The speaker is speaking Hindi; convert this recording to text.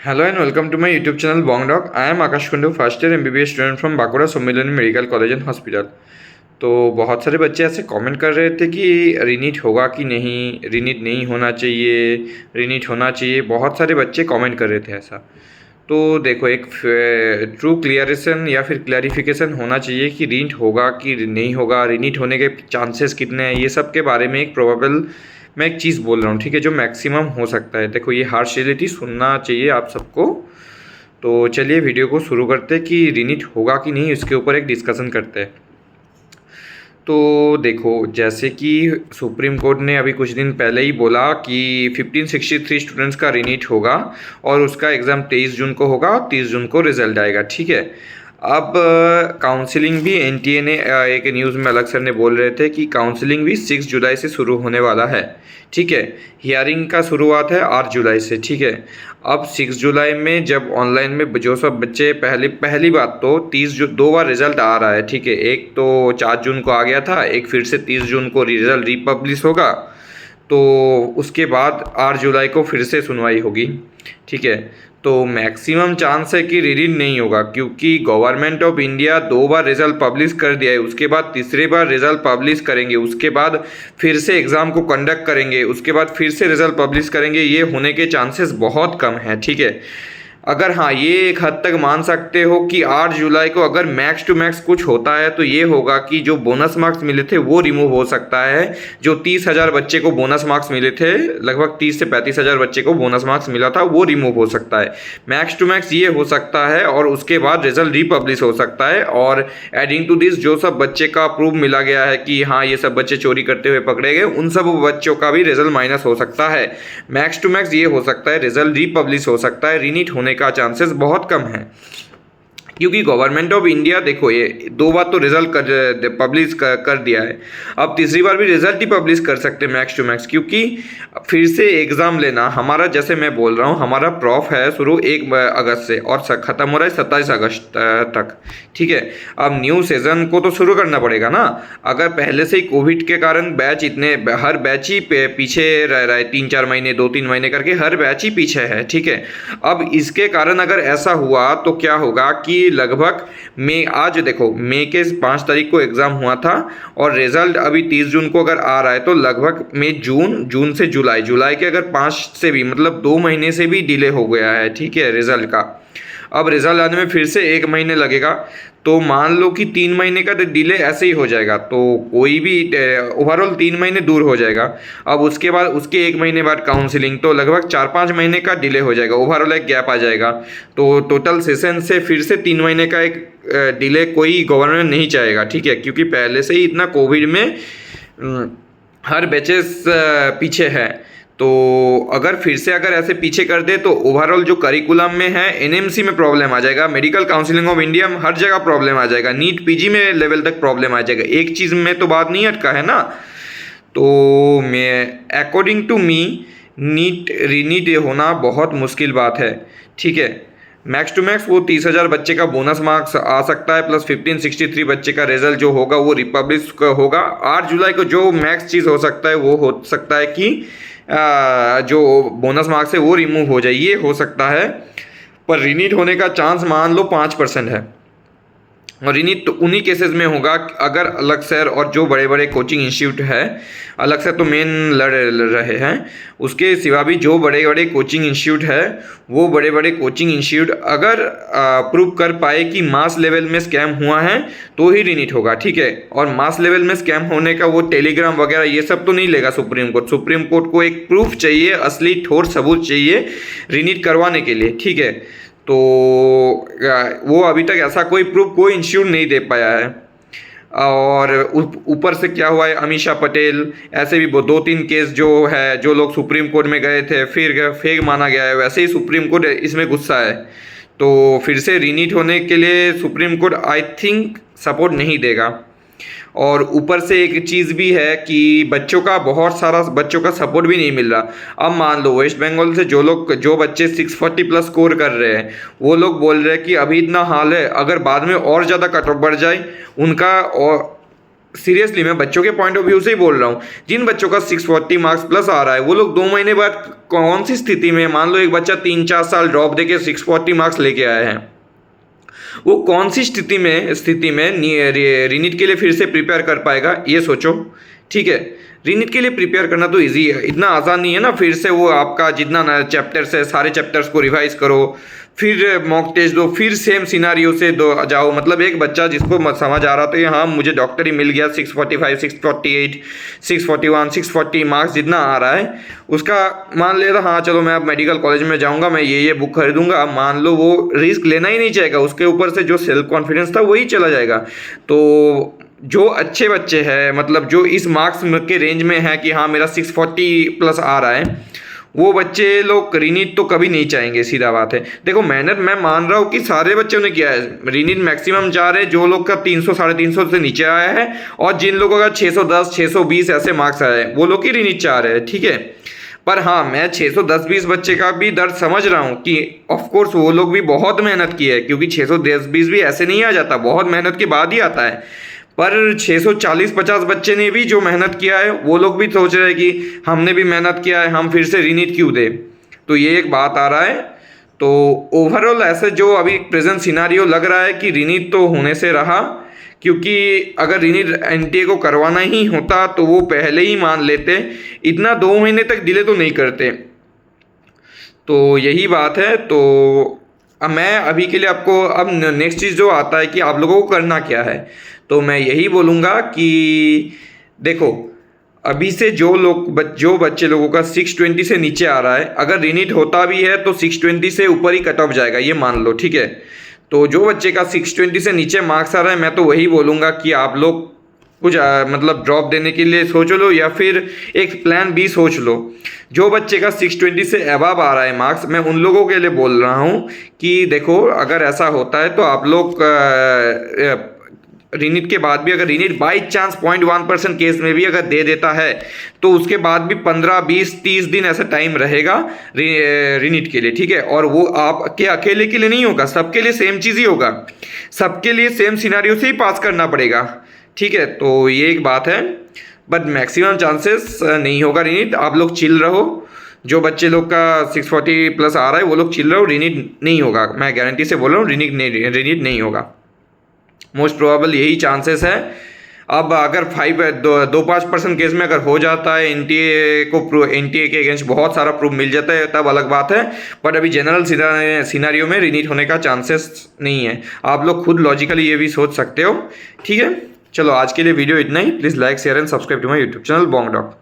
Hello and welcome to my YouTube channel Bong Doc. I am Akash Kundu, first year MBBS student from Bankura सम्मेलन मेडिकल कॉलेज एंड हॉस्पिटल। तो बहुत सारे बच्चे ऐसे कमेंट कर रहे थे कि रीनीट होगा कि नहीं, रीनीट नहीं होना चाहिए, रीनीट होना चाहिए। बहुत सारे बच्चे कमेंट कर रहे थे ऐसा। तो देखो, एक ट्रू क्लियरेशन या फिर क्लैरिफिकेशन होना चाहिए कि रीनीट होगा कि नहीं होगा, रीनीट होने के चांसेस कितने हैं, ये सब के बारे में एक प्रोबेबल मैं एक चीज़ बोल रहा हूँ, ठीक है, जो मैक्सिमम हो सकता है। देखो, ये हार्श रियलिटी सुनना चाहिए आप सबको। तो चलिए वीडियो को शुरू करते हैं कि रीनीट होगा कि नहीं, इसके ऊपर एक डिस्कशन करते हैं। तो देखो, जैसे कि सुप्रीम कोर्ट ने अभी कुछ दिन पहले ही बोला कि 1563 स्टूडेंट्स का रीनीट होगा और उसका एग्ज़ाम 23 जून को होगा और 30 जून को रिजल्ट आएगा, ठीक है। अब काउंसलिंग भी एनटीए ने एक न्यूज़ में अलग सर ने बोल रहे थे कि काउंसलिंग भी 6 जुलाई से शुरू होने वाला है, ठीक है। हियरिंग का शुरुआत है 8 जुलाई से, ठीक है। अब 6 जुलाई में जब ऑनलाइन में जो सब बच्चे पहली बात तो 2 बार रिजल्ट आ रहा है, ठीक है। एक तो 4 जून को आ गया था, एक फिर से 30 जून को रिजल्ट रिपब्लिश होगा। तो उसके बाद 8 जुलाई को फिर से सुनवाई होगी, ठीक है। तो मैक्सिमम चांस है कि रीनीट नहीं होगा, क्योंकि government of India 2 bar result publish कर दिया है। उसके बाद तीसरी बार रिजल्ट पब्लिश करेंगे, उसके बाद फिर से एग्ज़ाम को कंडक्ट करेंगे, उसके बाद फिर से रिजल्ट पब्लिश करेंगे। ये होने के चांसेस बहुत कम हैं, ठीक है। अगर हाँ, ये एक हद तक मान सकते हो कि 8 जुलाई को अगर मैक्स टू मैक्स कुछ होता है तो ये होगा कि जो बोनस मार्क्स मिले थे वो रिमूव हो सकता है। जो 30,000 बच्चे को बोनस मार्क्स मिले थे, लगभग 30 से 35,000 बच्चे को बोनस मार्क्स मिला था, वो रिमूव हो सकता है। मैक्स टू मैक्स ये हो सकता है और उसके बाद रिजल्ट रिपब्लिश हो सकता है। और एडिंग टू दिस, जो सब बच्चे का प्रूफ मिला गया है कि हाँ ये सब बच्चे चोरी करते हुए पकड़े गए, उन सब बच्चों का भी रिजल्ट माइनस हो सकता है। मैक्स टू मैक्स ये हो सकता है, रिजल्ट रिपब्लिश हो सकता है। रीनीट होने का चांसेस बहुत कम है, क्योंकि गवर्नमेंट ऑफ इंडिया, देखो, ये 2 बार तो रिजल्ट पब्लिश कर दिया है। अब तीसरी बार भी रिजल्ट ही पब्लिश कर सकते हैं मैक्स टू मैक्स, क्योंकि फिर से एग्ज़ाम लेना हमारा, जैसे मैं बोल रहा हूँ, हमारा प्रॉफ है शुरू 1 अगस्त से और ख़त्म हो रहा है 27 अगस्त तक, ठीक है। अब न्यू सीज़न को तो शुरू करना पड़ेगा ना। अगर पहले से ही कोविड के कारण बैच हर बैच ही पीछे रह रहा है, 3-4 महीने 2-3 महीने करके हर बैच ही पीछे है, ठीक है। अब इसके कारण अगर ऐसा हुआ तो क्या होगा कि लगभग आज देखो, मई के 5 तारीख को एग्ज़ाम हुआ था और रिजल्ट अभी 30 जून को अगर आ रहा है तो लगभग मई, जून से जुलाई के अगर 5 से भी, मतलब 2 महीने से भी डिले हो गया है, ठीक है, रिजल्ट का। अब रिजल्ट आने में फिर से 1 महीने लगेगा, तो मान लो कि 3 महीने का डिले ऐसे ही हो जाएगा। तो कोई भी ओवरऑल 3 महीने दूर हो जाएगा। अब उसके बाद उसके 1 महीने बाद काउंसलिंग, तो लगभग 4-5 महीने का डिले हो जाएगा, ओवरऑल एक गैप आ जाएगा। तो टोटल सेशन से फिर से 3 महीने का एक डिले कोई गवर्नमेंट नहीं चाहेगा, ठीक है, क्योंकि पहले से ही इतना कोविड में हर बैचेस पीछे है। तो अगर फिर से ऐसे पीछे कर दे तो ओवरऑल जो करिकुलम में है, एनएमसी में प्रॉब्लम आ जाएगा, मेडिकल काउंसिलिंग ऑफ इंडिया में हर जगह प्रॉब्लम आ जाएगा, नीट पीजी में लेवल तक प्रॉब्लम आ जाएगा। एक चीज़ में तो बात नहीं अटका है ना। तो मैं अकॉर्डिंग टू मी रीनीट होना बहुत मुश्किल बात है, ठीक है। मैक्स टू मैक्स वो 30,000 बच्चे का बोनस मार्क्स आ सकता है, प्लस 1563 बच्चे का रिजल्ट जो होगा वो रिपब्लिश होगा 8 जुलाई को। जो मैक्स चीज़ हो सकता है वो हो सकता है कि जो बोनस मार्क्स है वो रिमूव हो जाए, ये हो सकता है। पर रीनीट होने का चांस मान लो 5% है। और रीनीट तो उन्हीं केसेस में होगा अगर अलग से, और जो बड़े बड़े कोचिंग इंस्टीट्यूट है, अलग से तो मेन लड़ रहे हैं, उसके सिवा भी जो बड़े बड़े कोचिंग इंस्टीट्यूट है, वो बड़े बड़े कोचिंग इंस्टीट्यूट अगर प्रूव कर पाए कि मास लेवल में स्कैम हुआ है तो ही रीनीट होगा, ठीक है। और मास लेवल में स्कैम होने का वो टेलीग्राम वगैरह ये सब तो नहीं लेगा सुप्रीम कोर्ट। सुप्रीम कोर्ट को एक प्रूफ चाहिए, असली ठोस सबूत चाहिए रीनीट करवाने के लिए, ठीक है। तो वो अभी तक ऐसा कोई प्रूफ कोई इंस्टीट्यूट नहीं दे पाया है। और ऊपर से क्या हुआ है, अमीषा पटेल, ऐसे भी 2-3 केस जो है, जो लोग सुप्रीम कोर्ट में गए थे फिर फेक माना गया है, वैसे ही सुप्रीम कोर्ट इसमें गुस्सा है। तो फिर से रीनीट होने के लिए supreme court I think support नहीं देगा। और ऊपर से एक चीज़ भी है कि बहुत सारा बच्चों का सपोर्ट भी नहीं मिल रहा। अब मान लो वेस्ट बंगाल से जो बच्चे 640 प्लस स्कोर कर रहे हैं, वो लोग बोल रहे हैं कि अभी इतना हाल है, अगर बाद में और ज़्यादा कट ऑफ बढ़ जाए उनका, और सीरियसली मैं बच्चों के पॉइंट ऑफ व्यू से ही बोल रहा हूँ। जिन बच्चों का 640 मार्क्स प्लस आ रहा है वो लोग 2 महीने बाद कौन सी स्थिति में, मान लो एक बच्चा 3-4 साल ड्रॉप देके 640 मार्क्स लेके आया है, वो कौन सी स्थिति में रीनीट के लिए फिर से प्रिपेयर कर पाएगा, ये सोचो। ठीक है, रीनीट के लिए प्रिपेयर करना तो इजी है, इतना आसान नहीं है ना। फिर से वो आपका जितना चैप्टर्स है सारे चैप्टर्स को रिवाइज करो, फिर मॉक टेस्ट दो, फिर सेम सिनारियो से दो जाओ। मतलब एक बच्चा जिसको समझ आ रहा था हाँ मुझे डॉक्टर ही मिल गया, 645, 648, 641, 640 मार्क्स जितना आ रहा है उसका, मान लेता हाँ चलो मैं अब मेडिकल कॉलेज में जाऊँगा, मैं ये बुक खरीदूँगा, मान लो वो रिस्क लेना ही नहीं चाहेगा, उसके ऊपर से जो सेल्फ कॉन्फिडेंस था वही चला जाएगा। तो जो अच्छे बच्चे हैं, मतलब जो इस मार्क्स के रेंज में है कि हाँ मेरा 640 प्लस आ रहा है, वो बच्चे लोग रीनीट तो कभी नहीं चाहेंगे, सीधा बात है। देखो मेहनत मैं मान रहा हूँ कि सारे बच्चों ने किया है, रीनीट मैक्सिमम जा रहे हैं जो लोग का 300 350 से नीचे आया है, और जिन लोगों का 610 620 ऐसे मार्क्स आए हैं वो लोग ही रीनीट चाह रहे हैं। ठीक है, पर हाँ मैं 610-20 बच्चे का भी दर्द समझ रहा हूँ कि ऑफकोर्स वो लोग भी बहुत मेहनत की है, क्योंकि 610-20 भी ऐसे नहीं आ जाता, बहुत मेहनत के बाद ही आता है। पर 640-50 बच्चे ने भी जो मेहनत किया है वो लोग भी सोच रहे हैं कि हमने भी मेहनत किया है, हम फिर से रीनीट क्यों दे। तो ये एक बात आ रहा है। तो ओवरऑल ऐसे जो अभी प्रेजेंट सिनारियो लग रहा है कि रीनीट तो होने से रहा, क्योंकि अगर रीनीट एनटीए को करवाना ही होता तो वो पहले ही मान लेते, इतना 2 महीने तक डिले तो नहीं करते। तो यही बात है। तो अब मैं अभी के लिए आपको, अब नेक्स्ट चीज़ जो आता है कि आप लोगों को करना क्या है, तो मैं यही बोलूँगा कि देखो अभी से जो बच्चे लोगों का 620 से नीचे आ रहा है, अगर रीनीट होता भी है तो 620 से ऊपर ही कट ऑफ जाएगा, ये मान लो। ठीक है, तो जो बच्चे का 620 से नीचे मार्क्स आ रहा है, मैं तो वही बोलूँगा कि आप लोग कुछ मतलब ड्रॉप देने के लिए सोच लो, या फिर एक प्लान बी सोच लो। जो बच्चे का 620 से अबव आ रहा है मार्क्स, मैं उन लोगों के लिए बोल रहा हूँ कि देखो अगर ऐसा होता है तो आप लोग रीनीट के बाद भी, अगर रीनीट बाई चांस 0.1% केस में भी अगर दे देता है तो उसके बाद भी 15, 20, 30 दिन ऐसा टाइम रहेगा रीनीट के लिए। ठीक है, और वो आपके अकेले के लिए नहीं होगा, सबके लिए सेम चीज़ ही होगा, सबके लिए सेम सिनारियो से ही पास करना पड़ेगा। ठीक है, तो ये एक बात है, बट मैक्सिमम चांसेस नहीं होगा रीनीट। आप लोग चिल रहो, जो बच्चे लोग का 640 प्लस आ रहा है वो लोग चिल रहो, रीनीट नहीं होगा, मैं गारंटी से बोल रहा हूँ रीनीट नहीं होगा, मोस्ट प्रोबेबल यही चांसेस है। अब अगर 2-5% केस में अगर हो जाता है, एनटीए के अगेंस्ट बहुत सारा प्रूफ मिल जाता है, तब अलग बात है। बट अभी जनरल सिनारियो में रीनीट होने का चांसेस नहीं है, आप लोग खुद लॉजिकली ये भी सोच सकते हो। ठीक है, चलो आज के लिए वीडियो इतना ही। Please like share and subscribe to my YouTube channel Bong dog.